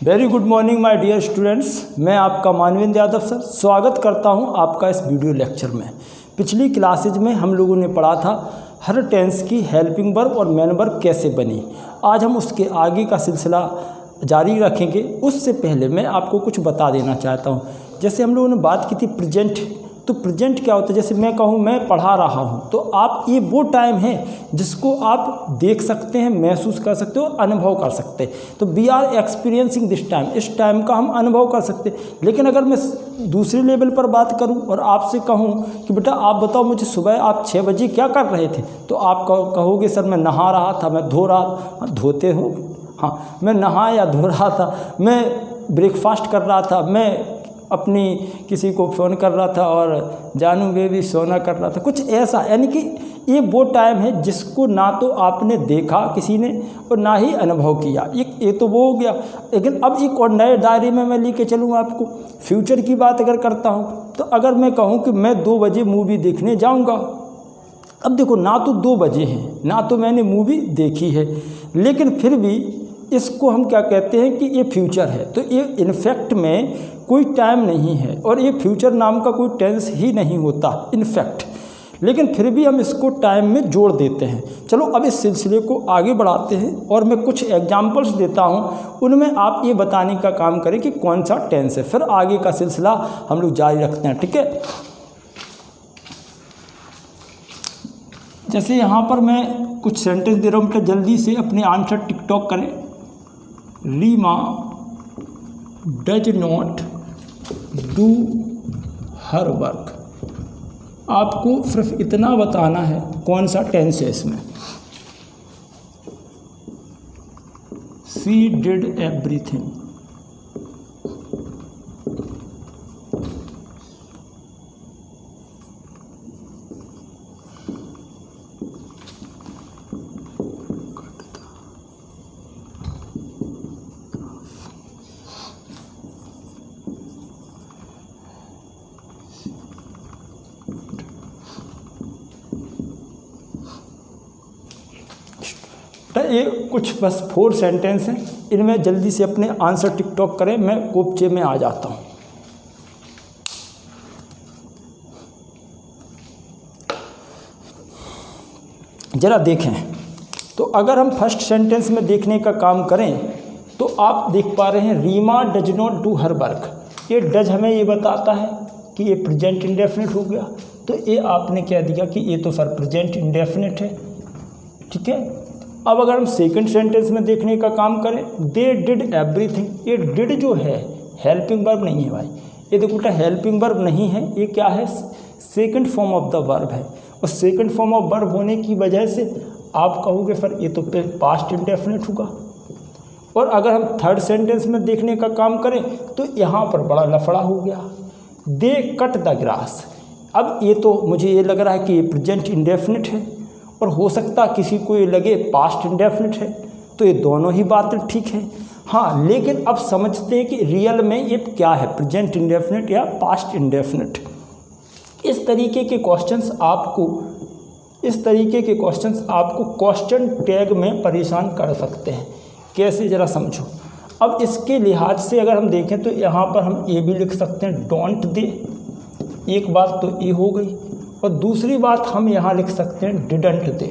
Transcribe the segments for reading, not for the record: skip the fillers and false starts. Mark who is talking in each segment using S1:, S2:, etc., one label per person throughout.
S1: Very good morning my dear students. मैं आपका Manvendra Yadav sir स्वागत करता हूं आपका इस वीडियो लेक्चर में। पिछली क्लासेज में हम लोगों ने पढ़ा था हर टेंस की हेल्पिंग वर्ब और मेन वर्ब कैसे बनी। आज हम उसके आगे का सिलसिला जारी रखेंगे। उससे पहले मैं आपको कुछ बता देना चाहता हूं। जैसे हम लोगों ने बात की थी प्रेजेंट, तो प्रेजेंट क्या होता है? जैसे मैं कहूँ मैं पढ़ा रहा हूँ, तो आप ये वो टाइम है जिसको आप देख सकते हैं, महसूस कर सकते हो, अनुभव कर सकते हैं। तो we are experiencing this time, इस टाइम का हम अनुभव कर सकते हैं। लेकिन अगर मैं दूसरे लेवल पर बात करूँ और आपसे कहूँ कि बेटा आप बताओ मुझे सुबह आप 6 बजे क्या कर रहे थे, तो आप कहोगे सर मैं नहा रहा था, मैं धो रहा। धोते हो? हाँ, मैं नहा या धो रहा था, मैं ब्रेकफास्ट कर रहा था, मैं अपनी किसी को फ़ोन कर रहा था और जानू बेबी सोना कर रहा था, कुछ ऐसा। यानी कि ये वो टाइम है जिसको ना तो आपने देखा किसी ने और ना ही अनुभव किया। ये तो वो हो गया। लेकिन अब एक और नए दायरे में मैं लेके चलूँगा आपको। फ्यूचर की बात अगर करता हूँ, तो अगर मैं कहूँ कि मैं 2 बजे मूवी देखने जाऊँगा, अब देखो ना तो 2 बजे हैं, ना तो मैंने मूवी देखी है, लेकिन फिर भी इसको हम क्या कहते हैं कि ये फ्यूचर है। तो ये इनफैक्ट में कोई टाइम नहीं है और ये फ्यूचर नाम का कोई टेंस ही नहीं होता इनफैक्ट, लेकिन फिर भी हम इसको टाइम में जोड़ देते हैं। चलो अब इस सिलसिले को आगे बढ़ाते हैं और मैं कुछ एग्जाम्पल्स देता हूँ, उनमें आप ये बताने का काम करें कि कौन सा टेंस है। फिर आगे का सिलसिला हम लोग जारी रखते हैं, ठीक है। जैसे यहाँ पर मैं कुछ सेंटेंस दे रहा हूँ, जल्दी से अपने आंसर टिकटॉक करें। Reema does not do her work. आपको सिर्फ इतना बताना है कौन सा टेंस है इसमें। She did everything. ये कुछ बस 4 सेंटेंस हैं, इनमें जल्दी से अपने आंसर टिकटॉक करें, मैं कोपचे में आ जाता हूँ। जरा देखें, तो अगर हम फर्स्ट सेंटेंस में देखने का काम करें तो आप देख पा रहे हैं Reema does not do her work. ये डज हमें ये बताता है कि ये प्रेजेंट इंडेफिनिट हो गया, तो ये आपने क्या दिया कि ये तो सर प्रेजेंट इंडेफिनिट है, ठीक है। अब अगर हम सेकंड सेंटेंस में देखने का काम करें, दे डिड एवरीथिंग। ये डिड जो है हेल्पिंग वर्ब नहीं है भाई, ये देखो बेटा हेल्पिंग वर्ब नहीं है, ये क्या है? Second form of the verb है। और सेकंड फॉर्म ऑफ वर्ब होने की वजह से आप कहोगे सर ये तो पास्ट इंडेफिनिट होगा। और अगर हम थर्ड सेंटेंस में देखने का काम करें तो यहाँ पर बड़ा लफड़ा हो गया, दे कट द ग्रास। अब ये तो मुझे ये लग रहा है कि ये प्रेजेंट इंडेफिनिट है और हो सकता किसी को ये लगे पास्ट इंडेफिनिट है, तो ये दोनों ही बातें ठीक है। हाँ, लेकिन अब समझते हैं कि रियल में ये क्या है, प्रेजेंट इंडेफिनिट या पास्ट इंडेफिनिट। इस तरीके के क्वेश्चंस आपको क्वेश्चन टैग में परेशान कर सकते हैं। कैसे, ज़रा समझो। अब इसके लिहाज से अगर हम देखें तो यहाँ पर हम ये भी लिख सकते हैं डोंट दे। एक बात तो ये हो गई, और दूसरी बात हम यहाँ लिख सकते हैं डिडंट दे।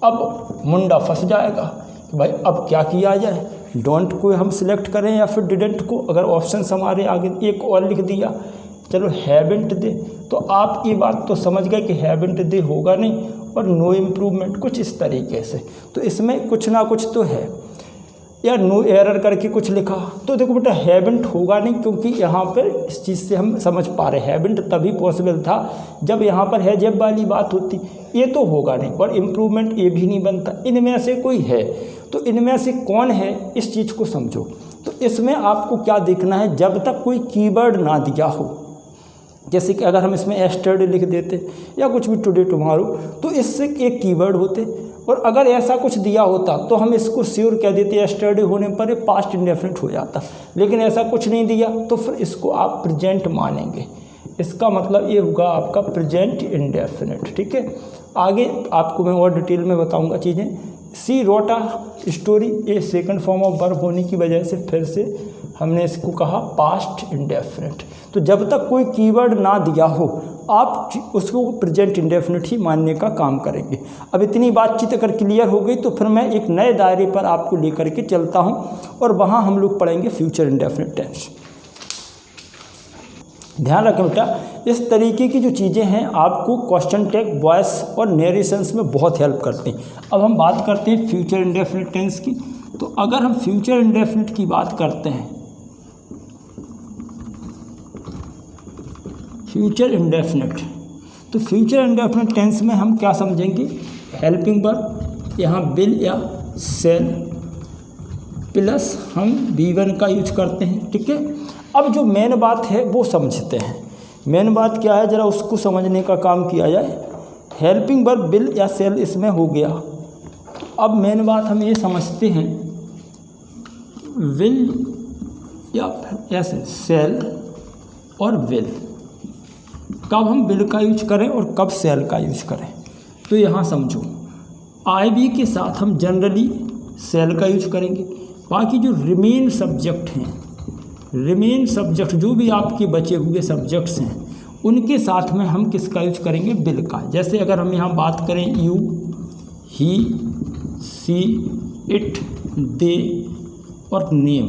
S1: अब मुंडा फंस जाएगा कि भाई अब क्या किया जाए, डोंट को हम सिलेक्ट करें या फिर डिडंट को। अगर ऑप्शन हमारे आगे एक और लिख दिया, चलो हैवेंट दे, तो आप ये बात तो समझ गए कि हैवेंट दे होगा नहीं, और नो इम्प्रूवमेंट कुछ इस तरीके से। तो इसमें कुछ ना कुछ तो है, या नो एरर करके कुछ लिखा, तो देखो बेटा हैवेंट होगा नहीं, क्योंकि यहाँ पर इस चीज़ से हम समझ पा रहे हैं हैवेंट तभी पॉसिबल था जब यहाँ पर है जब वाली बात होती। ये तो होगा नहीं, और इम्प्रूवमेंट ये भी नहीं बनता। इनमें से कोई है, तो इनमें से कौन है इस चीज़ को समझो। तो इसमें आपको क्या देखना है, जब तक कोई कीवर्ड ना दिया हो, जैसे कि अगर हम इसमें एस्टरडे लिख देते या कुछ भी टुडे टुमारो, तो इससे एक कीवर्ड होते। और अगर ऐसा कुछ दिया होता तो हम इसको श्योर कह देते एस्टरडे होने पर ये पास्ट इंडेफिनिट हो जाता, लेकिन ऐसा कुछ नहीं दिया तो फिर इसको आप प्रेजेंट मानेंगे। इसका मतलब ये होगा आपका प्रेजेंट इंडेफिनिट, ठीक है। आगे आपको मैं और डिटेल में बताऊंगा चीज़ें। सी रोट अ स्टोरी, ये सेकंड फॉर्म ऑफ वर्ब होने की वजह से फिर से हमने इसको कहा पास्ट इंडेफिनिट। तो जब तक कोई कीवर्ड ना दिया हो आप उसको प्रेजेंट इंडेफिनिट ही मानने का काम करेंगे। अब इतनी बातचीत अगर क्लियर हो गई तो फिर मैं एक नए दायरे पर आपको लेकर के चलता हूं और वहां हम लोग पढ़ेंगे फ्यूचर इंडेफिनिट टेंस। ध्यान रखें बेटा, इस तरीके की जो चीज़ें हैं आपको क्वेश्चन टैग, वॉइस और नरेशंस में बहुत हेल्प करती हैं। अब हम बात करते हैं फ्यूचर इंडेफिनिट टेंस की। तो अगर हम फ्यूचर इंडेफिनिट की बात करते हैं, फ्यूचर इंडेफिनिट, तो फ्यूचर इंडेफिनिट टेंस में हम क्या समझेंगे, हेल्पिंग वर्ब, यहाँ विल या सेल प्लस हम V1 का यूज करते हैं। ठीक है, अब जो मेन बात है वो समझते हैं। मेन बात क्या है, ज़रा उसको समझने का काम किया जाए। हेल्पिंग वर्ब विल या सेल इसमें हो गया। अब मेन बात हम ये समझते हैं, विल या ऐसे सेल और विल, कब हम विल का यूज करें और कब सेल का यूज करें। तो यहाँ समझो, आई बी के साथ हम जनरली सेल का यूज करेंगे। बाकी जो रिमेन सब्जेक्ट हैं, रिमेन सब्जेक्ट जो भी आपके बचे हुए सब्जेक्ट्स हैं उनके साथ में हम किसका यूज करेंगे, विल का। जैसे अगर हम यहाँ बात करें यू, ही, सी, इट, दे और नेम,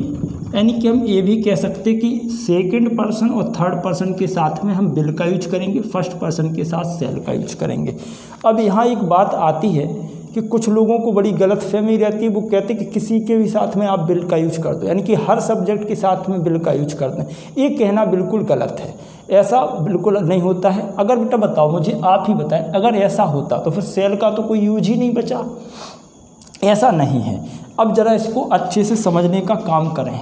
S1: यानी कि हम ये भी कह सकते कि सेकंड पर्सन और थर्ड पर्सन के साथ में हम विल का यूज करेंगे, फर्स्ट पर्सन के साथ सेल का यूज करेंगे। अब यहाँ एक बात आती है कि कुछ लोगों को बड़ी गलतफहमी रहती है, वो कहते हैं कि किसी के भी साथ में आप विल का यूज कर दो, यानी कि हर सब्जेक्ट के साथ में विल का यूज कर दें। ये कहना बिल्कुल गलत है, ऐसा बिल्कुल नहीं होता है। अगर बेटा बताओ, मुझे आप ही बताएं, अगर ऐसा होता तो फिर सेल का तो कोई यूज ही नहीं बचा। ऐसा नहीं है। अब ज़रा इसको अच्छे से समझने का काम करें।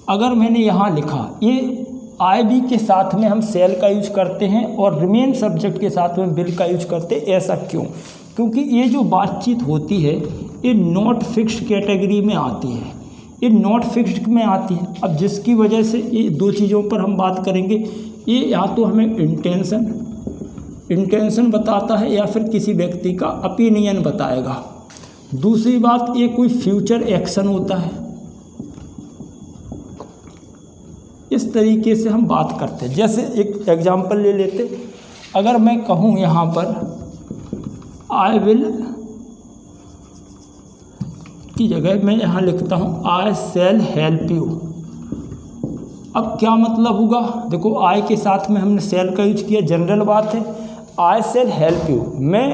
S1: अगर मैंने यहाँ लिखा ये आई बी के साथ में हम सेल का यूज करते हैं और रिमेन सब्जेक्ट के साथ में विल का यूज करते हैं, ऐसा क्यों? क्योंकि ये जो बातचीत होती है ये नॉट फिक्स्ड कैटेगरी में आती है, ये नॉट फिक्स्ड में आती है। अब जिसकी वजह से ये दो चीज़ों पर हम बात करेंगे, ये या तो हमें इंटेंशन बताता है या फिर किसी व्यक्ति का ओपिनियन बताएगा। दूसरी बात, ये कोई फ्यूचर एक्शन होता है। इस तरीके से हम बात करते हैं। जैसे एक एग्जांपल ले लेते, अगर मैं कहूँ यहाँ पर आई विल की जगह मैं यहाँ लिखता हूँ आई शैल हेल्प यू। अब क्या मतलब होगा, देखो आई के साथ में हमने शैल का यूज किया, जनरल बात है। आई शैल हेल्प यू, मैं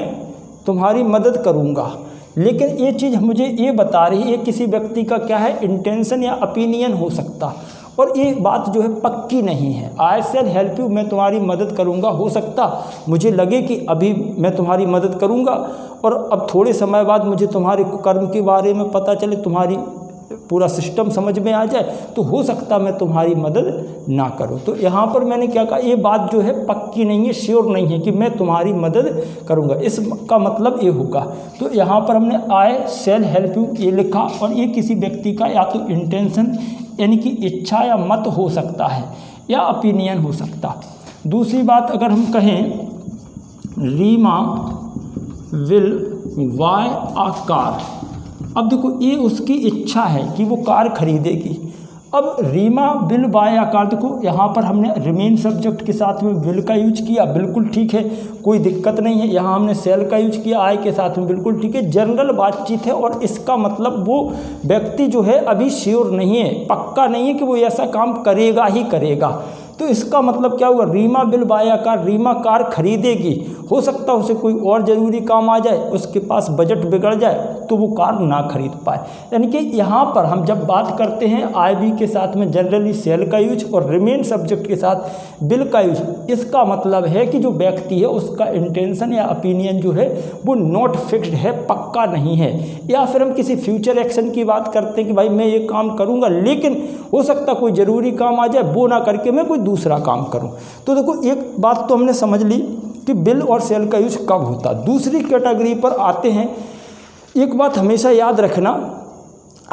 S1: तुम्हारी मदद करूँगा। लेकिन ये चीज़ मुझे ये बता रही है किसी व्यक्ति का क्या है, इंटेंशन या ओपिनियन हो सकता, और ये बात जो है पक्की नहीं है। आई शैल हेल्प यू, मैं तुम्हारी मदद करूंगा, हो सकता मुझे लगे कि अभी मैं तुम्हारी मदद करूंगा और अब थोड़े समय बाद मुझे तुम्हारे कर्म के बारे में पता चले, तुम्हारी पूरा सिस्टम समझ में आ जाए, तो हो सकता मैं तुम्हारी मदद ना करूं। तो यहाँ पर मैंने क्या कहा, ये बात जो है पक्की नहीं है, श्योर नहीं है कि मैं तुम्हारी मदद करूंगा, इसका मतलब ये होगा। तो यहाँ पर हमने आई शैल हेल्प यू ये लिखा, और ये किसी व्यक्ति का या तो इंटेंशन यानी कि इच्छा या मत हो सकता है या ओपिनियन हो सकता। दूसरी बात, अगर हम कहें Reema will buy a car, अब देखो ये उसकी इच्छा है कि वो कार खरीदेगी। अब Reema will buy a car, देखो यहाँ पर हमने रिमेन सब्जेक्ट के साथ में विल का यूज किया, बिल्कुल ठीक है, कोई दिक्कत नहीं है। यहाँ हमने सेल का यूज किया आई के साथ में, बिल्कुल ठीक है, जनरल बातचीत है। और इसका मतलब वो व्यक्ति जो है अभी श्योर नहीं है, पक्का नहीं है कि वो ऐसा काम करेगा ही करेगा। तो इसका मतलब क्या हुआ, Reema will buy a car, Reema car खरीदेगी। हो सकता है उसे कोई और ज़रूरी काम आ जाए, उसके पास बजट बिगड़ जाए तो वो कार ना खरीद पाए। यानी कि यहाँ पर हम जब बात करते हैं आई बी के साथ में जनरली सेल का यूज और रिमेन सब्जेक्ट के साथ विल का यूज, इसका मतलब है कि जो व्यक्ति है उसका इंटेंशन या ओपिनियन जो है वो नॉट फिक्स्ड है, पक्का नहीं है। या फिर हम किसी फ्यूचर एक्शन की बात करते हैं कि भाई मैं ये काम करूँगा, लेकिन हो सकता कोई ज़रूरी काम आ जाए, वो ना करके मैं कोई दूसरा काम करूं। तो देखो एक बात तो हमने समझ ली कि विल और सेल का यूज कब होता। दूसरी कैटेगरी पर आते हैं। एक बात हमेशा याद रखना,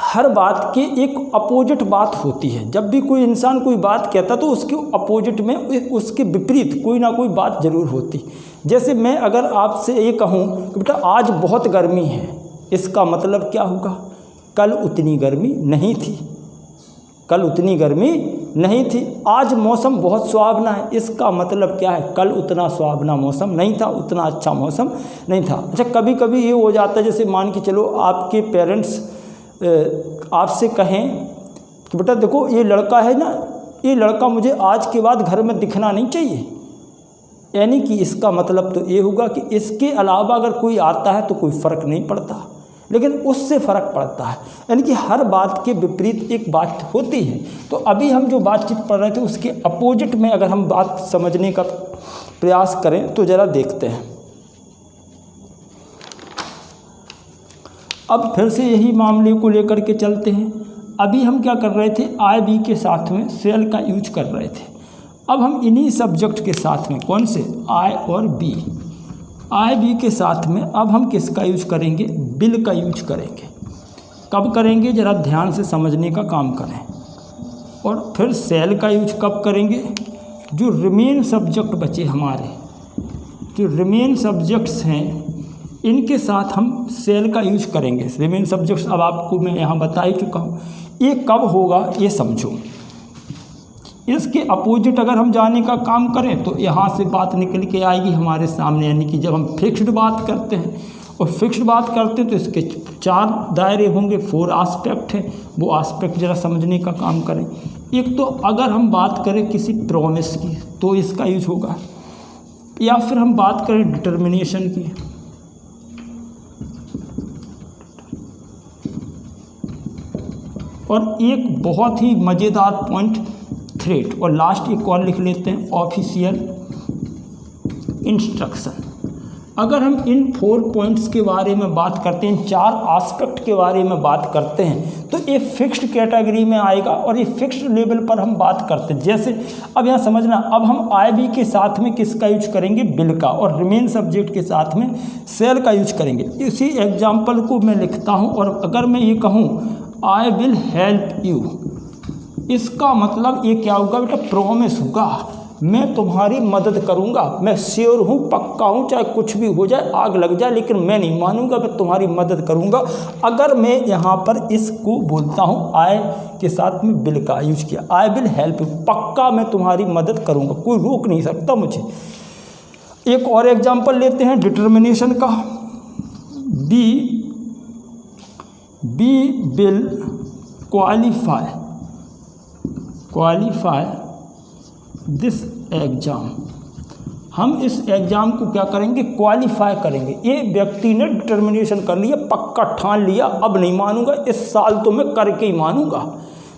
S1: हर बात की एक अपोजिट बात होती है। जब भी कोई इंसान कोई बात कहता तो उसके अपोजिट में, उसके विपरीत कोई ना कोई बात जरूर होती। जैसे मैं अगर आपसे ये कहूँ कि बेटा आज बहुत गर्मी है, इसका मतलब क्या होगा, कल उतनी गर्मी नहीं थी, कल उतनी गर्मी नहीं थी। आज मौसम बहुत सुहावना है, इसका मतलब क्या है, कल उतना सुहावना मौसम नहीं था, उतना अच्छा मौसम नहीं था। अच्छा, कभी कभी ये हो जाता है, जैसे मान के चलो आपके पेरेंट्स आपसे कहें कि बेटा देखो ये लड़का है ना, ये लड़का मुझे आज के बाद घर में दिखना नहीं चाहिए, यानी कि इसका मतलब तो ये होगा कि इसके अलावा अगर कोई आता है तो कोई फ़र्क नहीं पड़ता, लेकिन उससे फ़र्क पड़ता है। यानी कि हर बात के विपरीत एक बात होती है। तो अभी हम जो बातचीत पढ़ रहे थे उसके अपोजिट में अगर हम बात समझने का प्रयास करें तो ज़रा देखते हैं। अब फिर से यही मामले को लेकर के चलते हैं। अभी हम क्या कर रहे थे, आई बी के साथ में सेल का यूज कर रहे थे। अब हम इन्हीं सब्जेक्ट के साथ में, कौन से, आई और बी, आई बी के साथ में अब हम किसका यूज करेंगे, बिल का यूज करेंगे। कब करेंगे, ज़रा ध्यान से समझने का काम करें। और फिर सेल का यूज कब करेंगे, जो रिमेन सब्जेक्ट बचे हमारे, जो रिमेन सब्जेक्ट्स हैं इनके साथ हम सेल का यूज करेंगे। रिमेन सब्जेक्ट्स अब आपको मैं यहाँ बता ही चुका हूँ। ये कब होगा ये समझो। इसके अपोजिट अगर हम जाने का काम करें तो यहाँ से बात निकल के आएगी हमारे सामने, यानी कि जब हम फिक्स्ड बात करते हैं और फिक्स्ड बात करते हैं तो इसके 4 दायरे होंगे, 4 आस्पेक्ट हैं, वो आस्पेक्ट ज़रा समझने का काम करें। एक तो अगर हम बात करें किसी प्रॉमिस की तो इसका यूज होगा, या फिर हम बात करें डिटर्मिनेशन की, और एक बहुत ही मज़ेदार पॉइंट थ्रेट, और लास्ट एक और लिख लेते हैं, ऑफिशियल इंस्ट्रक्शन। अगर हम इन 4 पॉइंट्स के बारे में बात करते हैं, इन 4 आस्पेक्ट के बारे में बात करते हैं, तो ये फिक्स्ड कैटेगरी में आएगा और ये फिक्स्ड लेवल पर हम बात करते हैं। जैसे अब यहाँ समझना, अब हम आई बी के साथ में किसका यूज करेंगे, बिल का, और रिमेन सब्जेक्ट के साथ में सेल का यूज करेंगे। इसी एग्जाम्पल को मैं लिखता हूँ, और अगर मैं ये कहूँ आई विल हेल्प यू, इसका मतलब ये क्या होगा बेटा, प्रॉमिस होगा, मैं तुम्हारी मदद करूंगा, मैं श्योर हूँ, पक्का हूँ, चाहे कुछ भी हो जाए, आग लग जाए, लेकिन मैं नहीं मानूंगा, मैं तुम्हारी मदद करूंगा। अगर मैं यहाँ पर इसको बोलता हूँ, आई के साथ में बिल का यूज किया, आई विल हेल्प यू, पक्का मैं तुम्हारी मदद करूंगा, कोई रोक नहीं सकता मुझे। एक और एग्जाम्पल लेते हैं डिटर्मिनेशन का, B will qualify this exam, हम इस एग्ज़ाम को क्या करेंगे, क्वालिफाई करेंगे। ये व्यक्ति ने डिटर्मिनेशन कर लिया, पक्का ठान लिया, अब नहीं मानूंगा, इस साल तो मैं करके ही मानूंगा।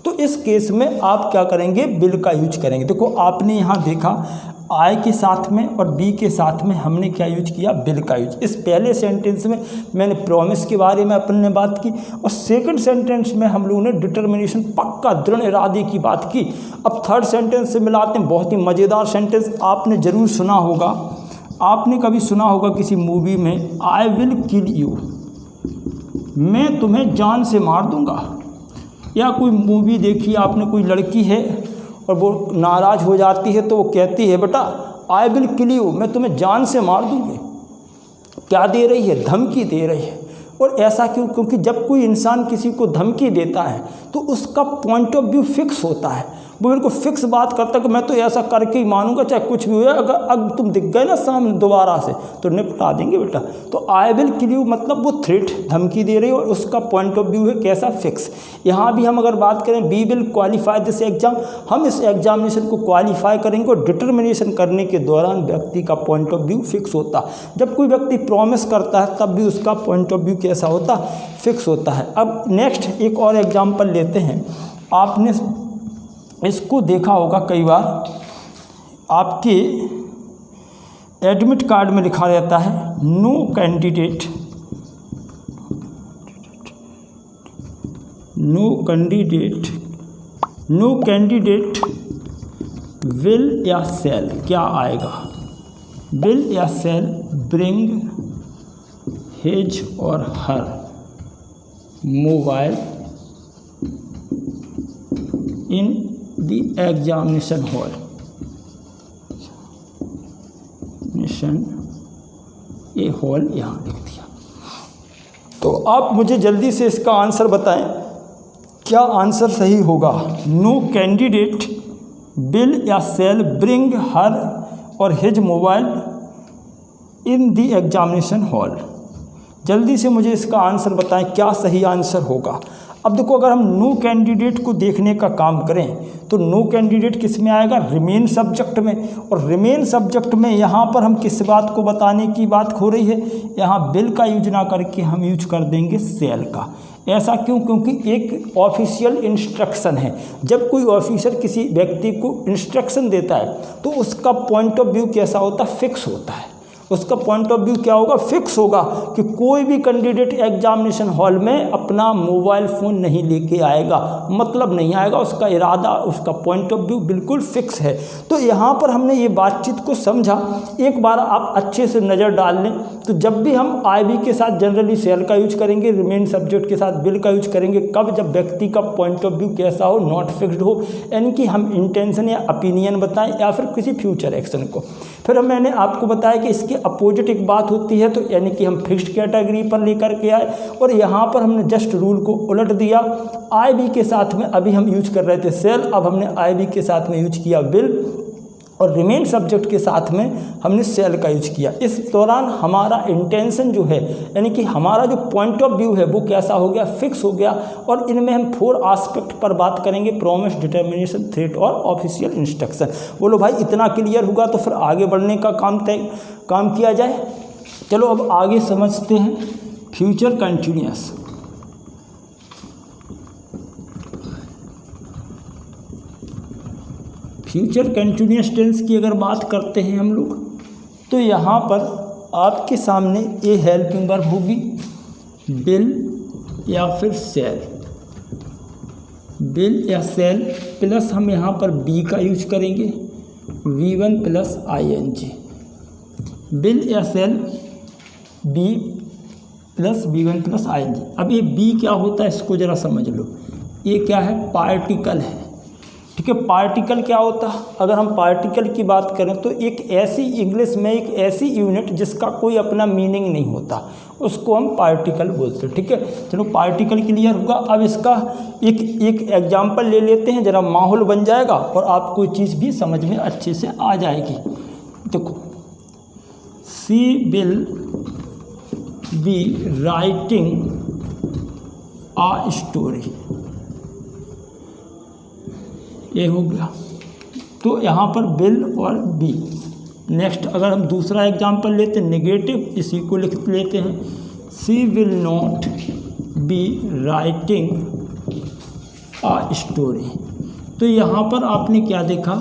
S1: तो इस केस में आप क्या करेंगे, बिल का यूज करेंगे। देखो आपने यहाँ देखा आई के साथ में और बी के साथ में हमने क्या यूज किया, बिल का यूज। इस पहले सेंटेंस में मैंने प्रॉमिस के बारे में अपन ने बात की, और सेकंड सेंटेंस में हम लोगों ने डिटर्मिनेशन, पक्का दृढ़ इरादे की बात की। अब थर्ड सेंटेंस से मिलाते हैं, बहुत ही मज़ेदार सेंटेंस आपने ज़रूर सुना होगा, आपने कभी सुना होगा किसी मूवी में, आई विल किल यू, मैं तुम्हें जान से मार दूंगा। या कोई मूवी देखी आपने, कोई लड़की है और वो नाराज़ हो जाती है तो वो कहती है, बेटा आई विल किल यू, मैं तुम्हें जान से मार दूँगी। क्या दे रही है, धमकी दे रही है। और ऐसा क्यों, क्योंकि जब कोई इंसान किसी को धमकी देता है तो उसका पॉइंट ऑफ व्यू फिक्स होता है, वो बिल्कुल फिक्स बात करता है कि मैं तो ऐसा करके ही मानूंगा, चाहे कुछ भी हो जाए। अगर अब तुम दिख गए ना सामने दोबारा से तो निपटा देंगे बेटा। तो आई विल किल यू मतलब वो थ्रेट, धमकी दे रही है, और उसका पॉइंट ऑफ व्यू है कैसा, फिक्स। यहाँ भी हम अगर बात करें, B will qualify this exam, हम इस एग्जामिनेशन को क्वालिफाई करेंगे, और डिटर्मिनेशन करने के दौरान व्यक्ति का पॉइंट ऑफ व्यू फिक्स होता। जब कोई व्यक्ति प्रॉमिस करता है तब भी उसका पॉइंट ऑफ व्यू कैसा होता, फिक्स होता है। अब नेक्स्ट एक और एग्जाम्पल लेते हैं। आपने इसको देखा होगा कई बार, आपके एडमिट कार्ड में लिखा रहता है, नो कैंडिडेट विल या सेल, क्या आएगा, विल या सेल ब्रिंग हिज और her mobile in the examination hall, मिशन ए हॉल यहाँ लिख दिया। तो तो आप मुझे जल्दी से इसका आंसर बताएं, क्या आंसर सही होगा? नो कैंडिडेट विल या सेल ब्रिंग हर और his mobile in the examination hall. जल्दी से मुझे इसका आंसर बताएं, क्या सही आंसर होगा? अब देखो, अगर हम नो कैंडिडेट को देखने का काम करें तो नो कैंडिडेट किस में आएगा? रिमेन सब्जेक्ट में। और रिमेन सब्जेक्ट में यहाँ पर हम किस बात को बताने की बात हो रही है? यहाँ विल का यूज ना करके हम यूज कर देंगे सेल का। ऐसा क्यों? क्योंकि एक ऑफिशियल इंस्ट्रक्शन है। जब कोई ऑफिसर किसी व्यक्ति को इंस्ट्रक्शन देता है तो उसका पॉइंट ऑफ व्यू कैसा होता है? फिक्स होता है। उसका पॉइंट ऑफ व्यू क्या होगा? फिक्स होगा कि कोई भी कैंडिडेट एग्जामिनेशन हॉल में अपना मोबाइल फ़ोन नहीं लेके आएगा, मतलब नहीं आएगा। उसका इरादा, उसका पॉइंट ऑफ व्यू बिल्कुल फिक्स है। तो यहाँ पर हमने ये बातचीत को समझा। एक बार आप अच्छे से नज़र डाल लें तो जब भी हम आईबी के साथ जनरली सेल का यूज करेंगे, रिमेन सब्जेक्ट के साथ विल का यूज करेंगे, कब? जब व्यक्ति का पॉइंट ऑफ व्यू कैसा हो? नॉट फिक्स्ड हो, यानी कि हम इंटेंशन या ओपिनियन बताएं या फिर किसी फ्यूचर एक्शन को। फिर मैंने आपको बताया कि इसके अपोजिट एक बात होती है, तो यानी कि हम फिक्स्ड कैटेगरी पर लेकर के आए और यहाँ पर हमने जस्ट रूल को उलट दिया। आईबी के साथ में अभी हम यूज कर रहे थे सेल, अब हमने आईबी के साथ में यूज किया विल और रिमेन सब्जेक्ट के साथ में हमने सेल का यूज किया। इस दौरान हमारा इंटेंशन जो है, यानी कि हमारा जो पॉइंट ऑफ व्यू है वो कैसा हो गया? फिक्स हो गया। और इनमें हम 4 एस्पेक्ट पर बात करेंगे, प्रॉमिस, डिटर्मिनेशन, थ्रेट और ऑफिशियल इंस्ट्रक्शन। बोलो भाई, इतना क्लियर होगा तो फिर आगे बढ़ने का काम किया जाए। चलो अब आगे समझते हैं future continuous. Future continuous tense की अगर बात करते हैं हम लोग, तो यहाँ पर आपके सामने ये हेल्पिंग वर्ब होगी विल या फिर सेल। विल या सेल प्लस हम यहाँ पर बी का यूज करेंगे, V1 प्लस ING। विल या shall be plus V1 plus ING। अब ये बी क्या होता है इसको ज़रा समझ लो। ये क्या है? पार्टिकल है। ठीक है, पार्टिकल क्या होता है? अगर हम पार्टिकल की बात करें तो एक ऐसी, इंग्लिश में एक ऐसी यूनिट जिसका कोई अपना मीनिंग नहीं होता, उसको हम पार्टिकल बोलते हैं। ठीक है, चलो पार्टिकल क्लियर होगा। अब इसका एक एग्जांपल ले लेते हैं, ज़रा माहौल बन जाएगा और आपको चीज़ भी समझ में अच्छे से आ जाएगी। देखो, she will be writing a story, ये हो गया। तो यहाँ पर विल और बी। नेक्स्ट अगर हम दूसरा एग्जांपल लेते हैं नेगेटिव, इसी को लिख लेते हैं, she will not be writing a story. तो यहाँ पर आपने क्या देखा?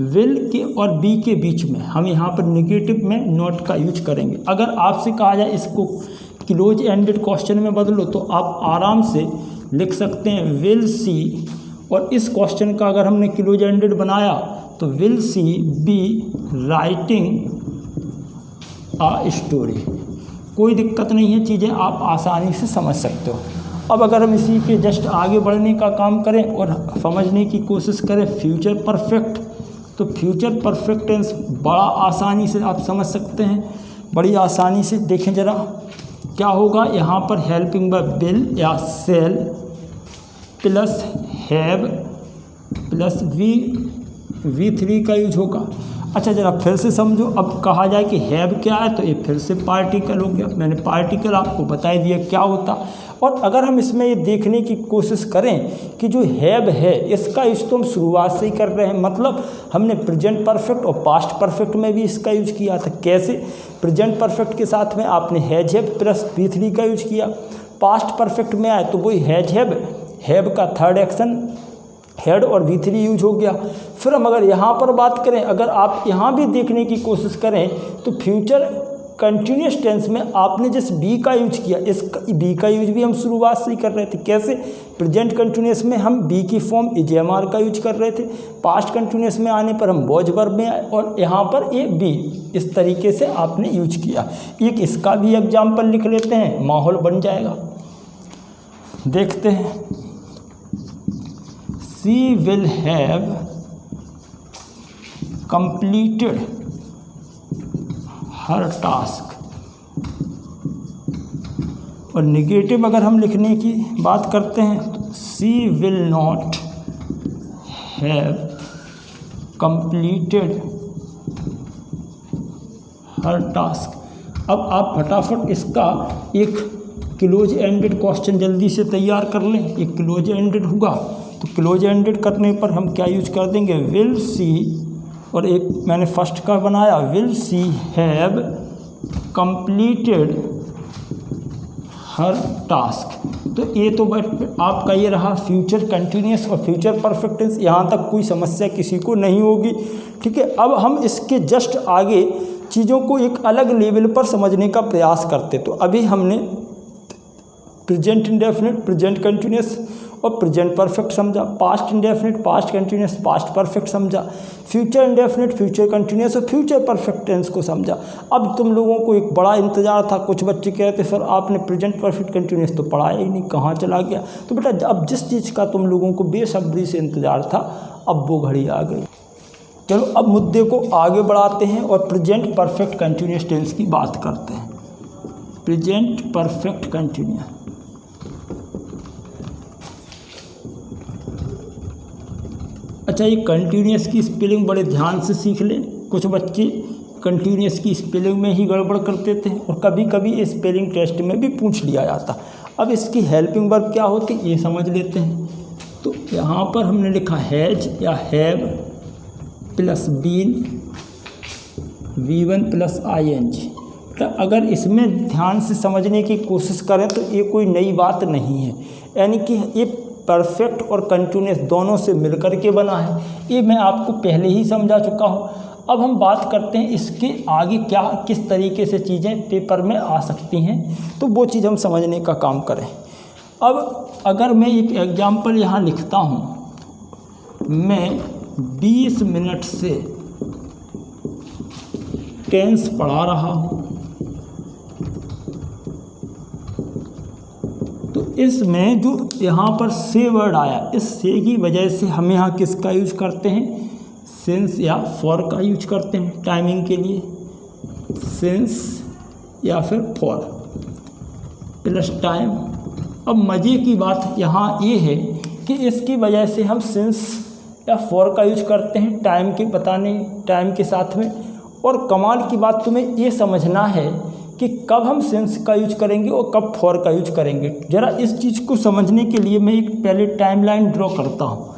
S1: विल के और बी के बीच में हम यहाँ पर नेगेटिव में नॉट का यूज करेंगे। अगर आपसे कहा जाए इसको क्लोज एंडेड क्वेश्चन में बदलो तो आप आराम से लिख सकते हैं विल सी, और इस क्वेश्चन का अगर हमने क्लोज एंडेड बनाया तो will she be writing a story. कोई दिक्कत नहीं है, चीज़ें आप आसानी से समझ सकते हो। अब अगर हम इसी के जस्ट आगे बढ़ने का काम करें और समझने की कोशिश करें फ्यूचर परफेक्ट, तो फ्यूचर परफेक्ट टेंस बड़ा आसानी से आप समझ सकते हैं, बड़ी आसानी से। देखें ज़रा क्या होगा यहाँ पर, हेल्पिंग वर्ब विल या shall plus have plus V3 का यूज होगा। अच्छा ज़रा फिर से समझो। अब कहा जाए कि हैव क्या है तो ये फिर से पार्टिकल हो गया। मैंने पार्टिकल आपको बता दिया क्या होता। और अगर हम इसमें ये देखने की कोशिश करें कि जो हैव है इसका यूज तो हम शुरुआत से ही कर रहे हैं, मतलब हमने प्रेजेंट परफेक्ट और पास्ट परफेक्ट में भी इसका यूज किया था। कैसे? प्रेजेंट परफेक्ट के साथ में आपने हैज हैव प्लस V3 का यूज किया। पास्ट परफेक्ट में आए तो वही हैव का थर्ड एक्शन हेड और V3 यूज हो गया। फिर हम अगर यहाँ पर बात करें, अगर आप यहाँ भी देखने की कोशिश करें तो फ्यूचर कंटिन्यूअस टेंस में आपने जिस बी का यूज किया, इस बी का यूज भी हम शुरुआत से ही कर रहे थे। कैसे? प्रेजेंट कंटिन्यूअस में हम बी की फॉर्म इजेमार का यूज कर रहे थे, पास्ट कंटिन्यूअस में आने पर हम वॉज वर्ब में आए और यहाँ पर ए बी, इस तरीके से आपने यूज किया। एक इसका भी एग्जाम्पल लिख लेते हैं, माहौल बन जाएगा। देखते हैं, she will have completed her task, और नेगेटिव अगर हम लिखने की बात करते हैं तो she will not have completed her task. अब आप फटाफट इसका एक क्लोज एंडेड क्वेश्चन जल्दी से तैयार कर लें। एक क्लोज एंडेड होगा तो क्लोज एंडेड करने पर हम क्या यूज कर देंगे, विल सी, और एक मैंने फर्स्ट का बनाया, will see have completed her task. तो ये तो आपका ये रहा फ्यूचर कंटिन्यूस और फ्यूचर परफेक्ट टेंस। यहाँ तक कोई समस्या किसी को नहीं होगी, ठीक है। अब हम इसके जस्ट आगे चीज़ों को एक अलग लेवल पर समझने का प्रयास करते। तो अभी हमने प्रेजेंट इंडेफिनिट, प्रेजेंट कंटिन्यूस और प्रेजेंट परफेक्ट समझा, past indefinite, past continuous, past perfect समझा, फ्यूचर इंडेफिनिट, फ्यूचर कंटिन्यूस और फ्यूचर परफेक्ट टेंस को समझा। अब तुम लोगों को एक बड़ा इंतजार था, कुछ बच्चे कह रहे थे सर आपने प्रेजेंट परफेक्ट कंटिन्यूस तो पढ़ाया ही नहीं, कहाँ चला गया। तो बेटा अब जिस चीज़ का तुम लोगों को बेसब्री से इंतजार था अब वो घड़ी आ गई। चलो अब मुद्दे को आगे बढ़ाते हैं और प्रेजेंट परफेक्ट कंटिन्यूस टेंस की बात करते हैं। प्रेजेंट परफेक्ट कंटिन्यूस, अच्छा ये कंटिन्यूस की स्पेलिंग बड़े ध्यान से सीख लें। कुछ बच्चे कंटिन्यूस की स्पेलिंग में ही गड़बड़ करते थे और कभी कभी स्पेलिंग टेस्ट में भी पूछ लिया जाता। अब इसकी हेल्पिंग वर्ब क्या होती ये समझ लेते हैं। तो यहाँ पर हमने लिखा हैज या have plus been V1 plus ING। तो अगर इसमें ध्यान से समझने की कोशिश करें तो ये कोई नई बात नहीं है, यानी कि ये परफेक्ट और कंटिन्यूस दोनों से मिलकर के बना है। ये मैं आपको पहले ही समझा चुका हूँ। अब हम बात करते हैं इसके आगे क्या किस तरीके से चीज़ें पेपर में आ सकती हैं, तो वो चीज़ हम समझने का काम करें। अब अगर मैं एक एग्जाम्पल यहाँ लिखता हूँ, मैं 20 मिनट से टेंस पढ़ा रहा हूँ, तो इसमें जो यहाँ पर से वर्ड आया, इस से की वजह से हम यहाँ किसका यूज करते हैं, सिंस या फॉर का यूज करते हैं टाइमिंग के लिए। सिंस या फिर फॉर प्लस टाइम। अब मज़े की बात यहाँ ये है कि इसकी वजह से हम सिंस या फॉर का यूज करते हैं टाइम के बताने, टाइम के साथ में। और कमाल की बात तुम्हें ये समझना है कि कब हम सिंस का यूज करेंगे और कब फॉर का यूज करेंगे। ज़रा इस चीज़ को समझने के लिए मैं एक पहले टाइमलाइन ड्रॉ करता हूँ।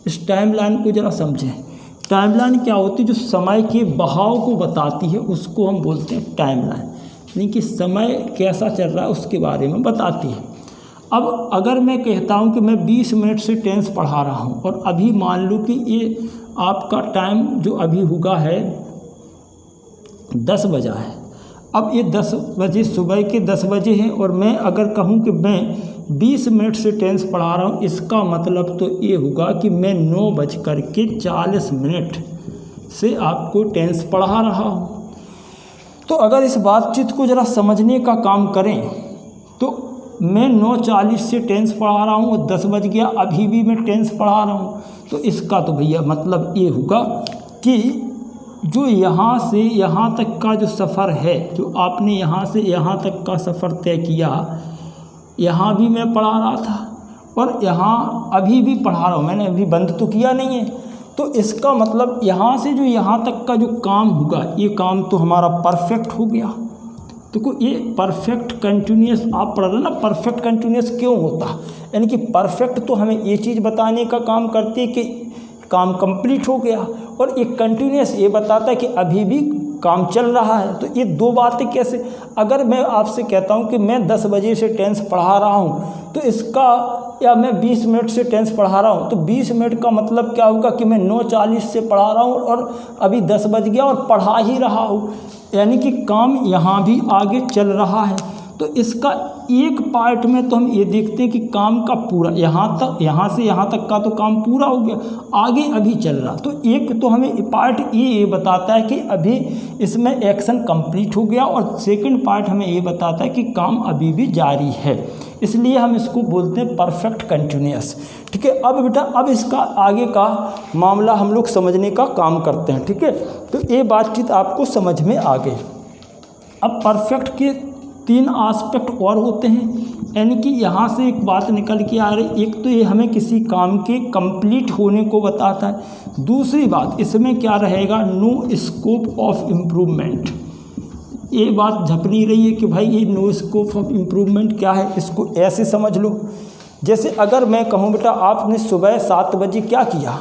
S1: इस टाइमलाइन को ज़रा समझें। टाइमलाइन क्या होती है, जो समय के बहाव को बताती है उसको हम बोलते हैं टाइमलाइन, यानी कि समय कैसा चल रहा है उसके बारे में बताती है। अब अगर मैं कहता हूँ कि मैं 20 मिनट से टेंस पढ़ा रहा हूँ और अभी मान लो कि ये आपका टाइम जो अभी हुआ है 10 बजा है। अब ये 10 बजे, सुबह के 10 बजे हैं और मैं अगर कहूँ कि मैं 20 मिनट से टेंस पढ़ा रहा हूँ, इसका मतलब तो ये होगा कि मैं 9:40 से आपको टेंस पढ़ा रहा हूँ। तो अगर इस बातचीत को ज़रा समझने का काम करें तो मैं 9:40 से टेंस पढ़ा रहा हूँ और 10 बज गया, अभी भी मैं टेंस पढ़ा रहा हूँ। तो इसका तो भैया मतलब ये होगा कि जो यहाँ से यहाँ तक का जो सफ़र है, जो आपने यहाँ से यहाँ तक का सफ़र तय किया, यहाँ भी मैं पढ़ा रहा था और यहाँ अभी भी पढ़ा रहा हूँ, मैंने अभी बंद तो किया नहीं है। तो इसका मतलब यहाँ से जो यहाँ तक का जो काम होगा, ये काम तो हमारा परफेक्ट हो गया। तो ये परफेक्ट कंटिन्यूस आप पढ़ रहे ना, परफेक्ट कंटिन्यूस क्यों होता, यानी कि परफेक्ट तो हमें ये चीज़ बताने का काम करती है कि काम कंप्लीट हो गया, और एक कंटिन्यूस ये बताता है कि अभी भी काम चल रहा है। तो ये दो बातें कैसे, अगर मैं आपसे कहता हूँ कि मैं 10 बजे से टेंस पढ़ा रहा हूँ तो इसका, या मैं 20 मिनट से टेंस पढ़ा रहा हूँ, तो 20 मिनट का मतलब क्या होगा कि मैं 9:40 से पढ़ा रहा हूँ और अभी 10 बज गया और पढ़ा ही रहा हूँ, यानी कि काम यहाँ भी आगे चल रहा है। तो इसका एक पार्ट में तो हम ये देखते हैं कि काम का पूरा यहाँ तक, यहाँ से यहाँ तक का तो काम पूरा हो गया, आगे अभी चल रहा। तो एक तो हमें पार्ट ये बताता है कि अभी इसमें एक्शन कंप्लीट हो गया, और सेकंड पार्ट हमें ये बताता है कि काम अभी भी जारी है, इसलिए हम इसको बोलते हैं परफेक्ट कंटिन्यूअस। ठीक है। अब बेटा अब इसका आगे का मामला हम लोग समझने का काम करते हैं। ठीक है। तो ये बातचीत आपको समझ में आ गई। अब परफेक्ट के 3 एस्पेक्ट और होते हैं, यानी कि यहाँ से एक बात निकल के आ रही, एक तो ये हमें किसी काम के कंप्लीट होने को बताता है, दूसरी बात इसमें क्या रहेगा, नो स्कोप ऑफ इम्प्रूवमेंट। ये बात झपनी रही है कि भाई ये नो स्कोप ऑफ इम्प्रूवमेंट क्या है, इसको ऐसे समझ लो। जैसे अगर मैं कहूँ बेटा आपने सुबह 7 बजे क्या किया,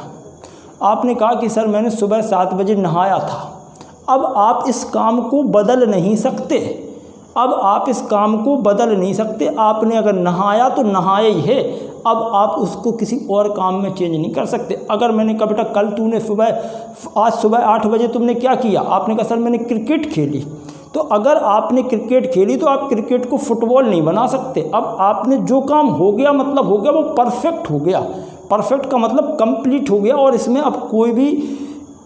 S1: आपने कहा कि सर मैंने सुबह 7 बजे नहाया था। अब आप इस काम को बदल नहीं सकते, अब आप इस काम को बदल नहीं सकते। आपने अगर नहाया तो नहाया ही है, अब आप उसको किसी और काम में चेंज नहीं कर सकते। अगर मैंने कहा बेटा कल तूने आज सुबह 8 बजे तुमने क्या किया, आपने कहा सर मैंने क्रिकेट खेली, तो अगर आपने क्रिकेट खेली तो आप क्रिकेट को फुटबॉल नहीं बना सकते। अब आपने जो काम हो गया मतलब हो गया, वो परफेक्ट हो गया। परफेक्ट का मतलब कंप्लीट हो गया और इसमें अब कोई भी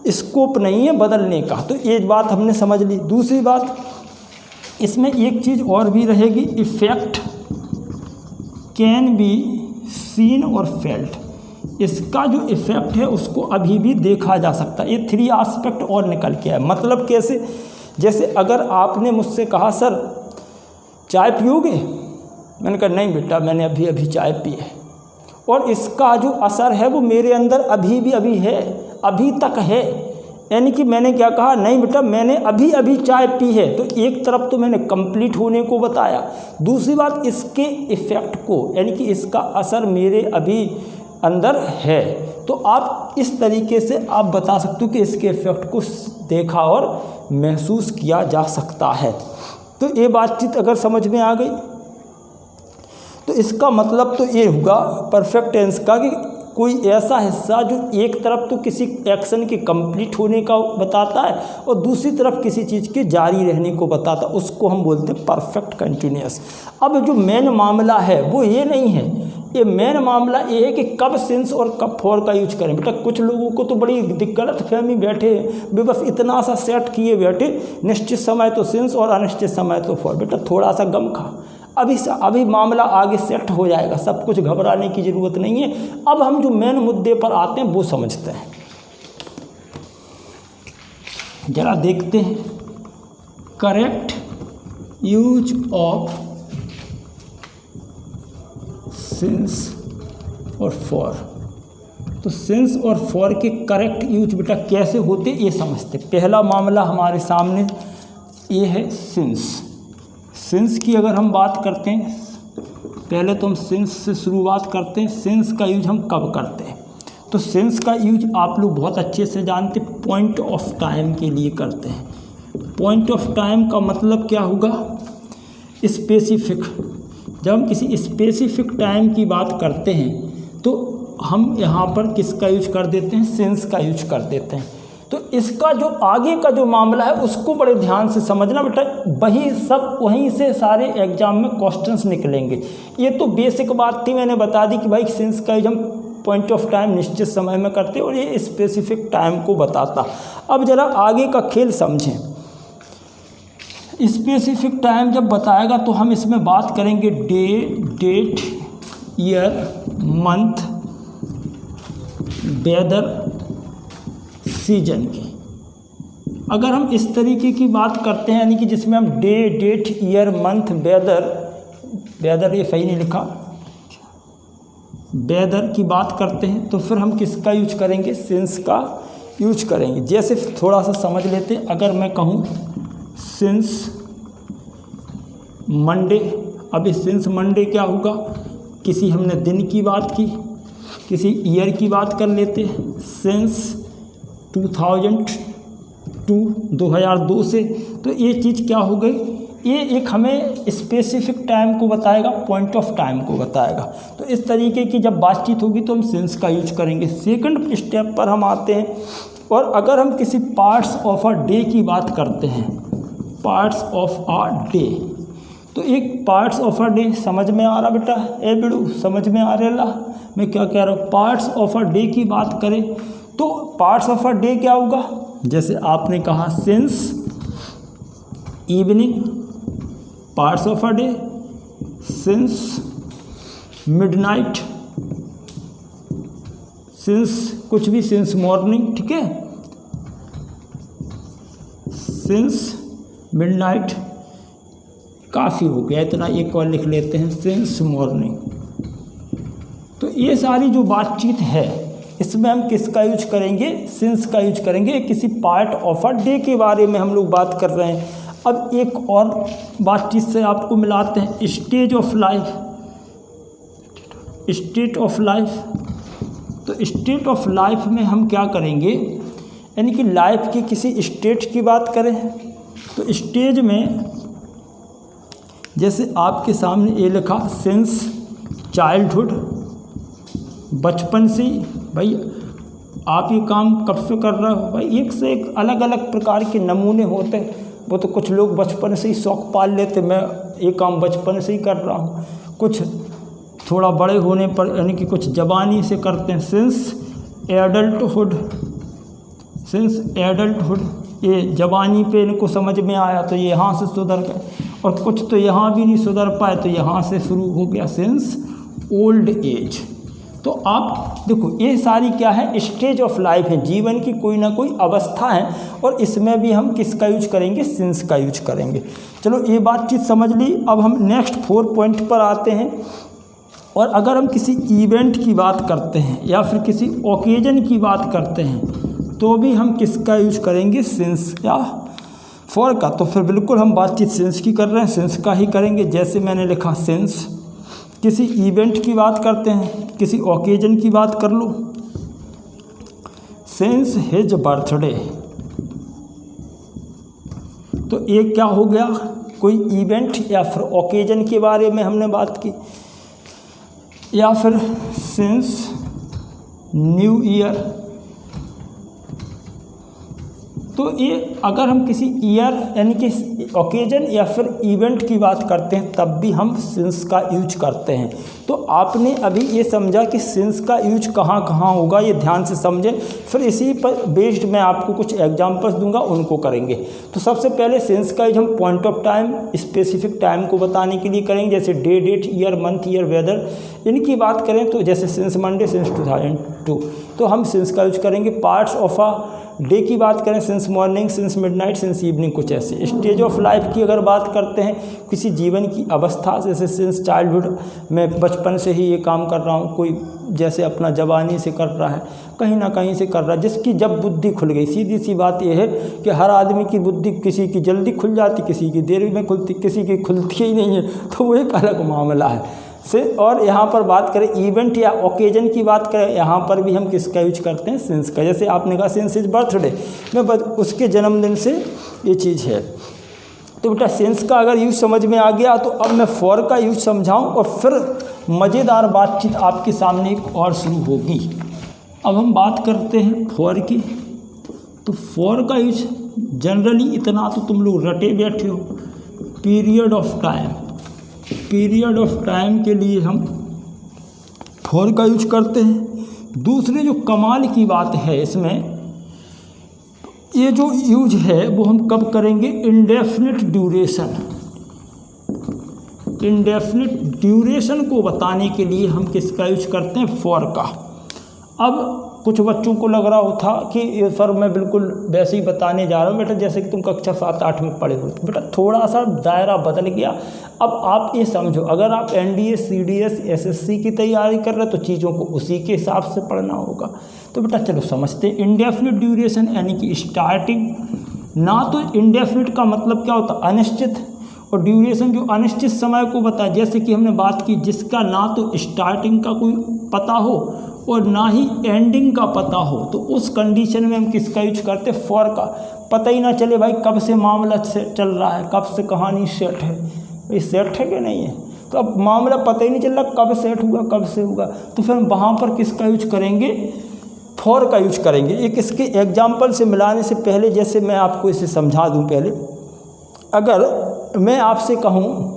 S1: स्कोप नहीं है बदलने का। तो ये बात हमने समझ ली। दूसरी बात इसमें एक चीज़ और भी रहेगी, इफ़ेक्ट कैन बी सीन और फेल्ट। इसका जो इफ़ेक्ट है उसको अभी भी देखा जा सकता है। ये 3 एस्पेक्ट और निकल के आए। मतलब कैसे, जैसे अगर आपने मुझसे कहा सर चाय पियोगे, मैंने कहा नहीं बेटा मैंने अभी अभी चाय पी है, और इसका जो असर है वो मेरे अंदर अभी है, अभी तक है। यानी कि मैंने क्या कहा, नहीं बेटा मैंने अभी अभी चाय पी है, तो एक तरफ तो मैंने कंप्लीट होने को बताया, दूसरी बात इसके इफ़ेक्ट को, यानी कि इसका असर मेरे अभी अंदर है। तो आप इस तरीके से आप बता सकते हो कि इसके इफ़ेक्ट को देखा और महसूस किया जा सकता है। तो ये बातचीत अगर समझ में आ गई तो इसका मतलब तो ये होगा परफेक्ट टेंस का कि कोई ऐसा हिस्सा जो एक तरफ तो किसी एक्शन के कंप्लीट होने का बताता है और दूसरी तरफ किसी चीज़ के जारी रहने को बताता है, उसको हम बोलते हैं परफेक्ट कंटिन्यूअस। अब जो मेन मामला है वो ये नहीं है, ये मेन मामला ये है कि कब सिंस और कब फॉर का यूज करें। बेटा कुछ लोगों को तो बड़ी गलत फहमी बैठे वे बस इतना सा सेट किए बैठे, निश्चित समय तो सिंस और अनिश्चित समय तो फॉर। बेटा थोड़ा सा गम खा, अभी मामला आगे सेट हो जाएगा, सब कुछ घबराने की ज़रूरत नहीं है। अब हम जो मेन मुद्दे पर आते हैं वो समझते हैं। जरा देखते हैं करेक्ट यूज ऑफ सिंस और फॉर। तो सिंस और फॉर के करेक्ट यूज बेटा कैसे होते ये समझते। पहला मामला हमारे सामने ये है सिंस। सिंस की अगर हम बात करते हैं, पहले तो हम सिंस से शुरुआत करते हैं। सिंस का यूज हम कब करते हैं, तो सिंस का यूज आप लोग बहुत अच्छे से जानते, पॉइंट ऑफ टाइम के लिए करते हैं। पॉइंट ऑफ टाइम का मतलब क्या होगा, स्पेसिफिक। जब हम किसी स्पेसिफिक टाइम की बात करते हैं तो हम यहाँ पर किसका यूज कर देते हैं, सिंस का यूज कर देते हैं। तो इसका जो आगे का जो मामला है उसको बड़े ध्यान से समझना बेटा, वहीं से सारे एग्जाम में क्वेश्चंस निकलेंगे। ये तो बेसिक बात थी, मैंने बता दी कि भाई सिंस का यूज हम पॉइंट ऑफ टाइम निश्चित समय में करते और ये स्पेसिफिक टाइम को बताता। अब जरा आगे का खेल समझें। स्पेसिफिक टाइम जब बताएगा तो हम इसमें बात करेंगे day, date, year, month, weather, season की। अगर हम इस तरीके की बात करते हैं, यानी कि जिसमें हम day, date, year, month, weather ये सही नहीं लिखा, वेदर की बात करते हैं तो फिर हम किसका यूज करेंगे, सिंस का यूज करेंगे। जैसे थोड़ा सा समझ लेते, अगर मैं कहूँ सिंस मंडे, अभी सिंस मंडे क्या होगा, किसी हमने दिन की बात की, किसी ईयर की बात कर लेते, सिंस 2002 से, तो ये चीज़ क्या हो गई, ये एक हमें स्पेसिफिक टाइम को बताएगा, पॉइंट ऑफ टाइम को बताएगा। तो इस तरीके की जब बातचीत होगी तो हम सिंस का यूज करेंगे। सेकंड स्टेप पर हम आते हैं, और अगर हम किसी पार्ट्स ऑफ अ डे की बात करते हैं, पार्ट्स ऑफ अ डे, तो एक पार्ट्स ऑफ अ डे समझ में आ रहा बेटा, ए बिड़ू समझ में आ रहा मैं क्या कह रहा हूँ। पार्ट्स ऑफ अ डे की बात करें तो पार्ट्स ऑफ अ डे क्या होगा, जैसे आपने कहा since evening, parts of a day since midnight, since कुछ भी, सिंस मॉर्निंग, ठीक है, सिंस मिडनाइट, काफ़ी हो गया इतना, एक और लिख लेते हैं सिंस मॉर्निंग। तो ये सारी जो बातचीत है इसमें हम किसका यूज करेंगे, सिंस का यूज करेंगे। किसी पार्ट ऑफ अ डे के बारे में हम लोग बात कर रहे हैं। अब एक और बातचीत से आपको मिलाते हैं, stage of life, state of life. तो स्टेट ऑफ लाइफ में हम क्या करेंगे, यानी कि लाइफ की किसी स्टेट की बात करें तो स्टेज में जैसे आपके सामने ये लिखा सिंस चाइल्डहुड, बचपन से भाई आप ये काम कब से कर रहे हो। भाई एक से एक अलग अलग प्रकार के नमूने होते हैं। वो तो कुछ लोग बचपन से ही शौक़ पाल लेते, मैं ये काम बचपन से ही कर रहा हूँ। कुछ थोड़ा बड़े होने पर यानी कि कुछ जवानी से करते हैं। सिंस एडल्टहुड, सिंस एडल्टहुड, ये जवानी पे इनको समझ में आया तो ये यहाँ से सुधर गए, और कुछ तो यहाँ भी नहीं सुधर पाए तो यहाँ से शुरू हो गया सिंस ओल्ड एज। तो आप देखो ये सारी क्या है, स्टेज ऑफ लाइफ है, जीवन की कोई ना कोई अवस्था है, और इसमें भी हम किसका यूज करेंगे, सिंस का यूज करेंगे। चलो ये बातचीत समझ ली। अब हम नेक्स्ट 4 पॉइंट पर आते हैं। और अगर हम किसी इवेंट की बात करते हैं या फिर किसी ओकेजन की बात करते हैं तो भी हम किसका यूज करेंगे, सिंस या फॉर का। तो फिर बिल्कुल हम बातचीत सिंस की कर रहे हैं, सिंस का ही करेंगे। जैसे मैंने लिखा सिंस, किसी इवेंट की बात करते हैं, किसी ओकेजन की बात कर लो, सिंस हिज बर्थडे। तो ये क्या हो गया, कोई इवेंट या फिर ओकेजन के बारे में हमने बात की। या फिर सिंस न्यू ईयर। तो ये अगर हम किसी ईयर यानी कि ओकेजन या फिर इवेंट की बात करते हैं तब भी हम सिंस का यूज करते हैं। तो आपने अभी ये समझा कि सिंस का यूज कहाँ कहाँ होगा, ये ध्यान से समझें। फिर इसी पर बेस्ड मैं आपको कुछ एग्जांपल्स दूंगा, उनको करेंगे। तो सबसे पहले सिंस का यूज हम point of time, specific time को बताने के लिए करेंगे। जैसे day, date, year, month, year, weather, इनकी बात करें तो जैसे सिंस मंडे, सिंस 2002, तो हम सिंस का यूज करेंगे। पार्ट्स ऑफ अ डे की बात करें, since morning, since midnight, since evening, कुछ ऐसे। स्टेज ऑफ लाइफ की अगर बात करते हैं, किसी जीवन की अवस्था, जैसे सिंस चाइल्डहुड, मैं बचपन से ही ये काम कर रहा हूँ। कोई जैसे अपना जवानी से कर रहा है, कहीं ना कहीं से कर रहा है, जिसकी जब बुद्धि खुल गई। सीधी सी बात यह है कि हर आदमी की बुद्धि किसी की जल्दी खुल जाती, किसी की देर में खुलती, किसी की खुलती ही नहीं है, तो वो एक अलग मामला है से। और यहाँ पर बात करें इवेंट या ओकेजन की बात करें, यहाँ पर भी हम किसका यूज करते हैं, सिंस का। जैसे आपने कहा सिंस इज बर्थडे, मैं उसके जन्मदिन से ये चीज़ है। तो बेटा सिंस का अगर यूज समझ में आ गया तो अब मैं फॉर का यूज समझाऊं और फिर मज़ेदार बातचीत आपके सामने एक और शुरू होगी। अब हम बात करते हैं फॉर की। तो फॉर का यूज जनरली इतना तो तुम लोग रटे बैठे हो, period of time. Period of time के लिए हम फॉर का यूज करते हैं। दूसरे जो कमाल की बात है इसमें, ये जो यूज है वो हम कब करेंगे, इंडेफिनिट ड्यूरेशन। इंडेफिनिट ड्यूरेशन को बताने के लिए हम किसका यूज करते हैं, फॉर का। अब कुछ बच्चों को लग रहा था कि सर मैं बिल्कुल वैसे ही बताने जा रहा हूँ बेटा जैसे कि तुम कक्षा 7-8 में पढ़े हो। बेटा थोड़ा सा दायरा बदल गया। अब आप ये समझो, अगर आप NDA, CDS, SSC की तैयारी कर रहे हो तो चीज़ों को उसी के हिसाब से पढ़ना होगा। तो बेटा चलो समझते हैं। इंडेफिनिट ड्यूरेशन यानी कि स्टार्टिंग, ना तो इंडेफिनिट का मतलब क्या होता है, अनिश्चित, और ड्यूरेशन जो अनिश्चित समय को बताए। जैसे कि हमने बात की जिसका ना तो स्टार्टिंग का कोई पता हो और ना ही एंडिंग का पता हो, तो उस कंडीशन में हम किसका यूज करते हैं, फॉर का। पता ही ना चले भाई कब से मामला से चल रहा है, कब से कहानी सेट है, ये सेट है कि नहीं है। तो अब मामला पता ही नहीं चल रहा कब सेट हुआ, कब से हुआ, तो फिर हम वहाँ पर किसका यूज करेंगे, फॉर का यूज करेंगे। एक इसके एग्जाम्पल से मिलाने से पहले जैसे मैं आपको इसे समझा दूँ। पहले अगर मैं आपसे कहूँ,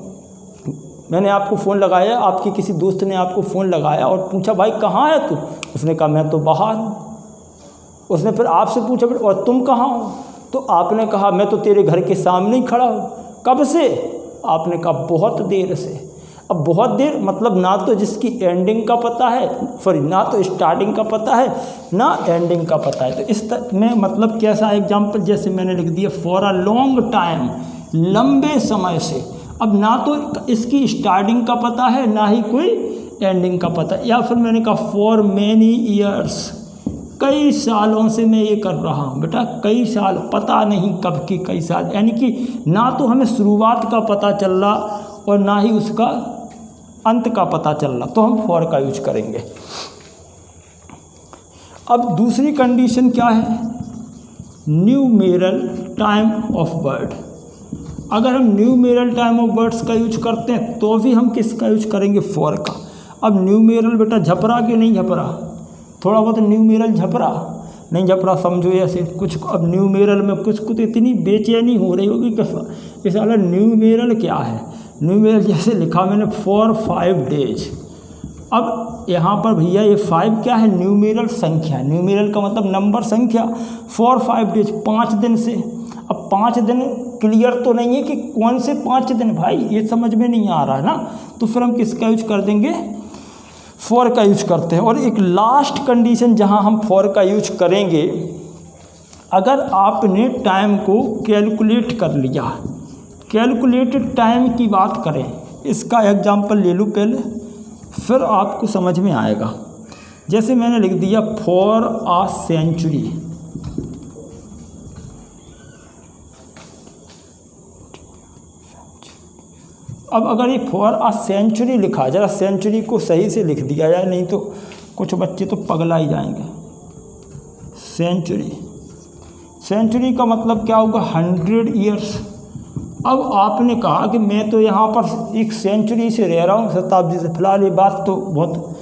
S1: मैंने आपको फ़ोन लगाया, आपके किसी दोस्त ने आपको फ़ोन लगाया और पूछा भाई कहाँ है तू, उसने कहा मैं तो बाहर हूँ। उसने फिर आपसे पूछा और तुम कहाँ हो, तो आपने कहा मैं तो तेरे घर के सामने ही खड़ा हूँ। कब से, आपने कहा बहुत देर से। अब बहुत देर मतलब ना तो जिसकी एंडिंग का पता है, सॉरी ना तो स्टार्टिंग का पता है ना एंडिंग का पता है। तो इस में मतलब कैसा एग्जाम्पल, जैसे मैंने लिख दिया फॉर अ लॉन्ग टाइम, लंबे समय से। अब ना तो इसकी स्टार्टिंग का पता है ना ही कोई एंडिंग का पता, या फिर मैंने कहा फॉर मैनी ईयर्स, कई सालों से मैं ये कर रहा हूँ। बेटा कई साल, पता नहीं कब की कई साल, यानी कि ना तो हमें शुरुआत का पता चल रहा और ना ही उसका अंत का पता चल रहा, तो हम फॉर का यूज करेंगे। अब दूसरी कंडीशन क्या है, न्यूमेरल टाइम ऑफ वर्ड। अगर हम न्यूमेरल टाइम ऑफ वर्ड्स का यूज करते हैं तो भी हम किसका यूज करेंगे, फॉर का। अब न्यूमेरल बेटा झपरा कि नहीं झपरा, थोड़ा बहुत न्यूमेरल झपरा नहीं झपरा, समझो ऐसे कुछ। अब न्यूमेरल में कुछ कुछ इतनी बेचैनी हो रही होगी कि साला न्यूमेरल क्या है। न्यूमेरल जैसे लिखा मैंने फॉर 5 डेज। अब यहाँ पर भैया ये 5 क्या है, न्यूमेरल संख्या, न्यूमेरल का मतलब नंबर संख्या। फॉर 5 डेज 5 दिन से। अब 5 दिन क्लियर तो नहीं है कि कौन से 5 दिन भाई, ये समझ में नहीं आ रहा है ना, तो फिर हम किसका यूज कर देंगे, फॉर का यूज करते हैं। और एक लास्ट कंडीशन जहाँ हम फॉर का यूज करेंगे, अगर आपने टाइम को कैलकुलेट कर लिया, कैलकुलेटेड टाइम की बात करें, इसका एग्जांपल ले लूँ पहले, फिर आपको समझ में आएगा। जैसे मैंने लिख दिया फॉर अ सेंचुरी, अब अगर ये फॉर अ सेंचुरी लिखा, जरा सेंचुरी को सही से लिख दिया जाए, नहीं तो कुछ बच्चे तो पगला ही जाएंगे। सेंचुरी, सेंचुरी का मतलब क्या होगा, 100 ईयर्स। अब आपने कहा कि मैं तो यहाँ पर एक सेंचुरी से रह रहा हूँ, शताब्दी से, फिलहाल ये बात तो बहुत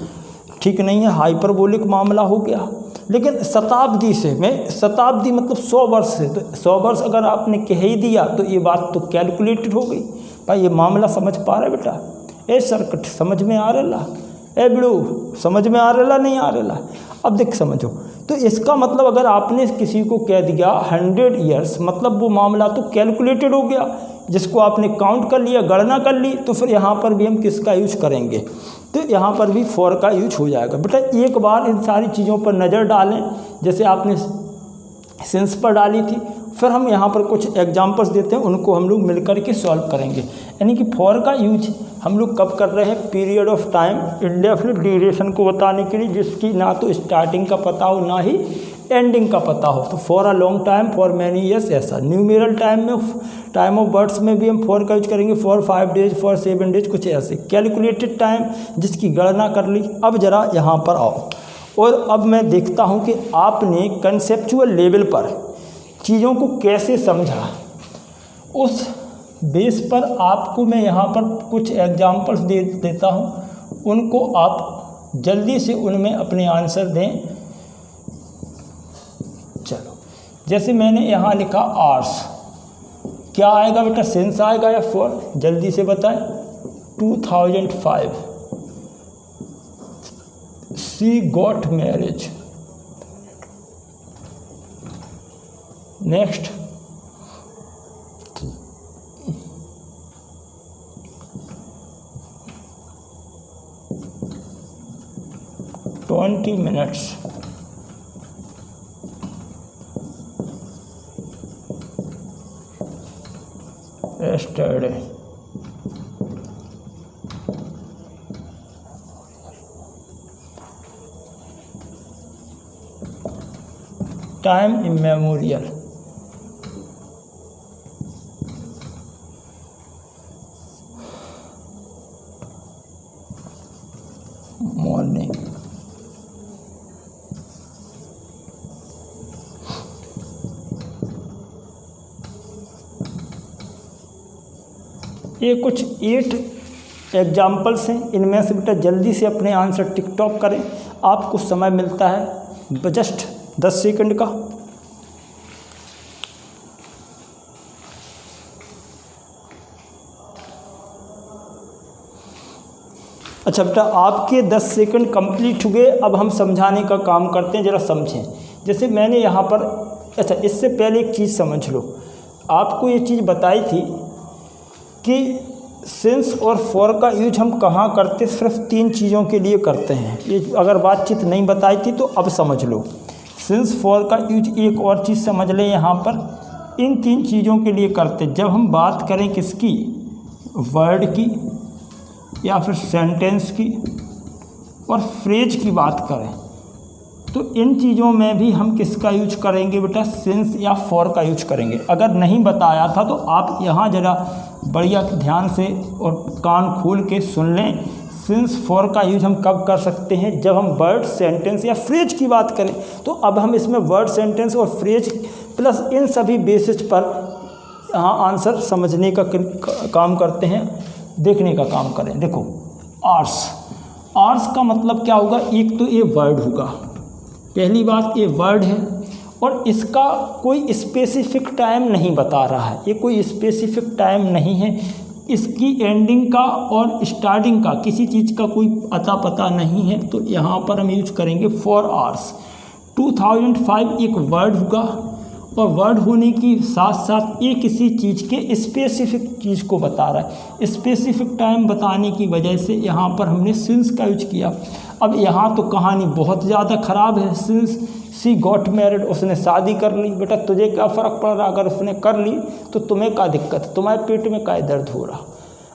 S1: ठीक नहीं है, हाइपरबोलिक मामला हो गया। लेकिन शताब्दी से, मैं शताब्दी मतलब 100 वर्ष से, तो 100 वर्ष अगर आपने कह ही दिया तो ये बात तो कैलकुलेटेड हो गई। भाई ये मामला समझ पा रहे बेटा, ए सर्किट समझ में आ रहा, ए बिड़ू समझ में आ रहा नहीं आ रहा। अब देख समझो, तो इसका मतलब अगर आपने किसी को कह दिया 100 ईयर्स, मतलब वो मामला तो कैलकुलेटेड हो गया, जिसको आपने काउंट कर लिया, गणना कर ली, तो फिर यहाँ पर भी हम किसका यूज करेंगे, तो यहाँ पर भी फॉर का यूज हो जाएगा। बेटा एक बार इन सारी चीज़ों पर नज़र डालें, जैसे आपने सिंस पर डाली थी, फिर हम यहाँ पर कुछ एग्जांपल्स देते हैं, उनको हम लोग मिलकर के सॉल्व करेंगे। यानी कि फॉर का यूज हम लोग कब कर रहे हैं, period of time, indefinite duration को बताने के लिए, जिसकी ना तो स्टार्टिंग का पता हो ना ही एंडिंग का पता हो। तो for a long time, for many years, ऐसा। न्यूमेरल टाइम में, टाइम ऑफ बर्ड्स में भी हम फॉर का यूज करेंगे, फॉर 5 डेज, फॉर 7 डेज, कुछ ऐसे। कैलकुलेटेड टाइम, जिसकी गणना कर ली। अब जरा यहाँ पर आओ, और अब मैं देखता हूँ कि आपने कंसेप्चुअल लेवल पर चीज़ों को कैसे समझा, उस बेस पर आपको मैं यहाँ पर कुछ एग्जांपल्स दे देता हूँ, उनको आप जल्दी से उनमें अपने आंसर दें। चलो, जैसे मैंने यहाँ लिखा आर्स, क्या आएगा बेटा, सिंस आएगा या फॉर, जल्दी से बताएं। 2005 she got marriage. Next, twenty minutes. yesterday। Time immemorial. Morning. ये कुछ 8 एग्जाम्पल्स हैं, इनमें से बेटा जल्दी से अपने आंसर टिकटॉक करें। आपको समय मिलता है जस्ट 10 सेकंड का। अच्छा बेटा, आपके 10 सेकंड कंप्लीट हुए। अब हम समझाने का काम करते हैं, ज़रा समझें। जैसे मैंने यहाँ पर, अच्छा इससे पहले एक चीज़ समझ लो, आपको ये चीज़ बताई थी कि सिंस और फॉर का यूज हम कहाँ करते, सिर्फ 3 चीज़ों के लिए करते हैं। ये अगर बातचीत नहीं बताई थी तो अब समझ लो। सिंस फॉर का यूज, एक और चीज़ समझ लें, यहाँ पर इन 3 चीज़ों के लिए करते। जब हम बात करें किसकी, वर्ड की या फिर सेंटेंस की और फ्रेज की बात करें तो इन चीज़ों में भी हम किसका यूज करेंगे बेटा, सिंस या फॉर का यूज करेंगे। अगर नहीं बताया था तो आप यहाँ ज़रा बढ़िया ध्यान से और कान खोल के सुन लें। सिंस फॉर का यूज हम कब कर सकते हैं, जब हम वर्ड सेंटेंस या फ्रेज की बात करें। तो अब हम इसमें वर्ड सेंटेंस और फ्रेज प्लस इन सभी बेसिस पर यहाँ आंसर समझने का काम करते हैं, देखने का काम करें। देखो आर्स, आर्स का मतलब क्या होगा, एक तो ये वर्ड होगा, पहली बात ये वर्ड है और इसका कोई स्पेसिफिक टाइम नहीं बता रहा है, ये कोई स्पेसिफिक टाइम नहीं है, इसकी एंडिंग का और स्टार्टिंग का किसी चीज़ का कोई अता पता नहीं है। तो यहाँ पर हम यूज करेंगे फॉर आवर्स। 2005 एक वर्ड होगा और वर्ड होने की साथ साथ ये किसी चीज़ के स्पेसिफिक चीज़ को बता रहा है, स्पेसिफिक टाइम बताने की वजह से यहाँ पर हमने सिंस का यूज किया। अब यहाँ तो कहानी बहुत ज़्यादा ख़राब है। सिंस सी गॉट मैरिड, उसने शादी कर ली। बेटा तुझे क्या फ़र्क पड़ रहा, अगर उसने कर ली तो तुम्हें क्या दिक्कत, तुम्हारे पेट में क्या दर्द हो रहा।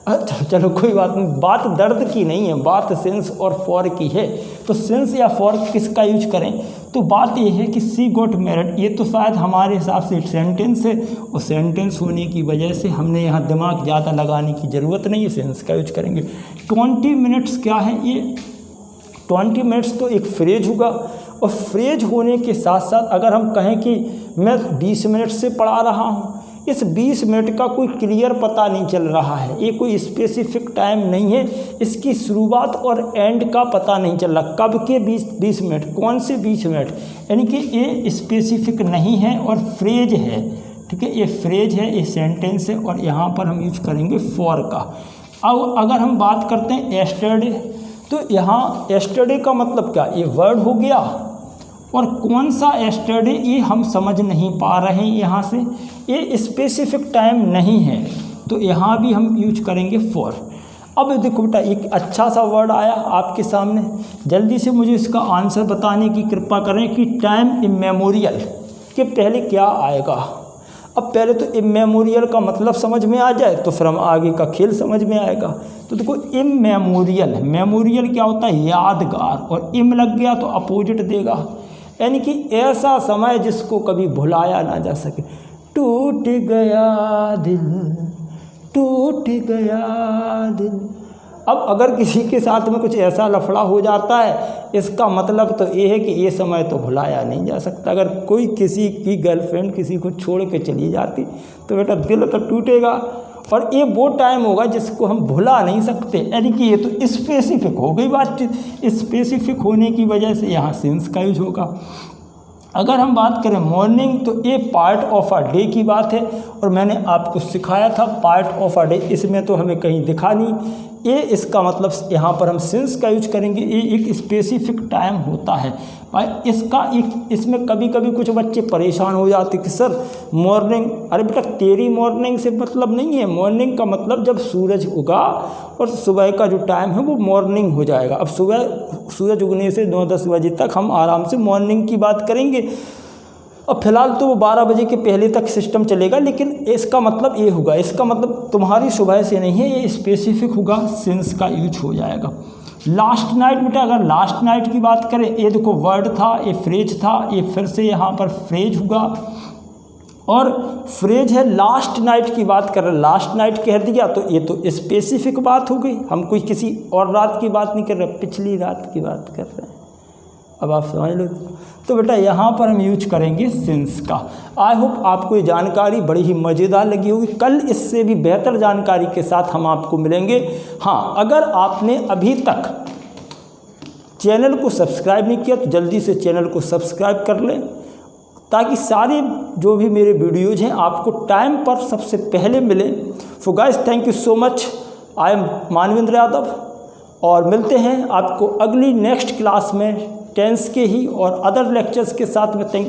S1: अच्छा चलो कोई बात नहीं, बात दर्द की नहीं है, बात सिंस और फॉर की है। तो सिंस या फॉर किसका यूज करें, तो बात ये है कि सी गॉट मैरिड, ये तो शायद हमारे हिसाब से सेंटेंस है और सेंटेंस होने की वजह से हमने यहाँ दिमाग ज़्यादा लगाने की ज़रूरत नहीं है, सिंस का यूज करेंगे। 20 मिनट्स क्या है, ये 20 मिनट्स तो एक फ्रेज होगा और फ्रेज होने के साथ साथ अगर हम कहें कि मैं 20 मिनट से पढ़ा रहा हूँ, इस 20 मिनट का कोई क्लियर पता नहीं चल रहा है, ये कोई स्पेसिफिक टाइम नहीं है, इसकी शुरुआत और एंड का पता नहीं चल रहा, कब के 20 मिनट, कौन से 20 मिनट, यानी कि ये स्पेसिफिक नहीं है और फ्रेज है। ठीक है, ये फ्रेज है, ये सेंटेंस है और यहाँ पर हम यूज करेंगे फॉर का। अब अगर हम बात करते हैं एस्टरडे, तो यहाँ एस्टरडे का मतलब क्या, ये वर्ड हो गया और कौन सा एस्टरडे ये हम समझ नहीं पा रहे हैं, यहाँ से ये स्पेसिफिक टाइम नहीं है, तो यहाँ भी हम यूज करेंगे फॉर। अब देखो बेटा एक अच्छा सा वर्ड आया आपके सामने, जल्दी से मुझे इसका आंसर बताने की कृपा करें कि टाइम इमेमोरियल के पहले क्या आएगा। अब पहले तो इमेमोरियल का मतलब समझ में आ जाए तो फिर हम आगे का खेल समझ में आएगा। तो देखो इमेमोरियल, मेमोरियल क्या होता है, यादगार, और इम लग गया तो अपोजिट देगा, यानी कि ऐसा समय जिसको कभी भुलाया ना जा सके। टूट गया दिल, टूट गया दिल। अब अगर किसी के साथ में कुछ ऐसा लफड़ा हो जाता है, इसका मतलब तो ये है कि ये समय तो भुलाया नहीं जा सकता। अगर कोई किसी की गर्लफ्रेंड किसी को छोड़ के चली जाती तो बेटा दिल तो टूटेगा, और ये वो टाइम होगा जिसको हम भुला नहीं सकते, यानी कि ये तो स्पेसिफिक हो गई बातचीत। स्पेसिफिक होने की वजह से यहाँ सिंस का यूज होगा। अगर हम बात करें मॉर्निंग, तो ये पार्ट ऑफ अ डे की बात है और मैंने आपको सिखाया था पार्ट ऑफ अ डे, इसमें तो हमें कहीं दिखा नहीं, ये इसका मतलब यहाँ पर हम सिंस का यूज करेंगे। ये एक स्पेसिफिक टाइम होता है और इसका एक, इसमें कभी कभी कुछ बच्चे परेशान हो जाते कि सर मॉर्निंग, अरे बेटा तेरी मॉर्निंग से मतलब नहीं है, मॉर्निंग का मतलब जब सूरज उगा और सुबह का जो टाइम है वो मॉर्निंग हो जाएगा। अब सुबह सूरज उगने से 9-10 बजे तक हम आराम से मॉर्निंग की बात करेंगे। अब फिलहाल तो वो 12 बजे के पहले तक सिस्टम चलेगा, लेकिन इसका मतलब ये होगा, इसका मतलब तुम्हारी सुबह से नहीं है, ये स्पेसिफिक होगा, सिंस का यूज हो जाएगा। लास्ट नाइट बेटा, अगर लास्ट नाइट की बात करें, ये देखो वर्ड था, ये फ्रेज था, ये फिर से यहाँ पर फ्रेज होगा और फ्रेज है। लास्ट नाइट की बात कर रहे, लास्ट नाइट कह दिया तो ये तो स्पेसिफिक बात हो गई, हम कोई किसी और रात की बात नहीं कर रहे, पिछली रात की बात कर रहे हैं। अब आप समझ लो। तो बेटा यहाँ पर हम यूज करेंगे सिंस का। आई होप आपको ये जानकारी बड़ी ही मज़ेदार लगी होगी। कल इससे भी बेहतर जानकारी के साथ हम आपको मिलेंगे। हाँ, अगर आपने अभी तक चैनल को सब्सक्राइब नहीं किया तो जल्दी से चैनल को सब्सक्राइब कर लें, ताकि सारे जो भी मेरे वीडियोज़ हैं आपको टाइम पर सबसे पहले मिले। So guys, thank you so much. I am Manvendra Yadav और मिलते हैं आपको अगली नेक्स्ट क्लास में टेंस के ही और अदर लेक्चर्स के साथ में।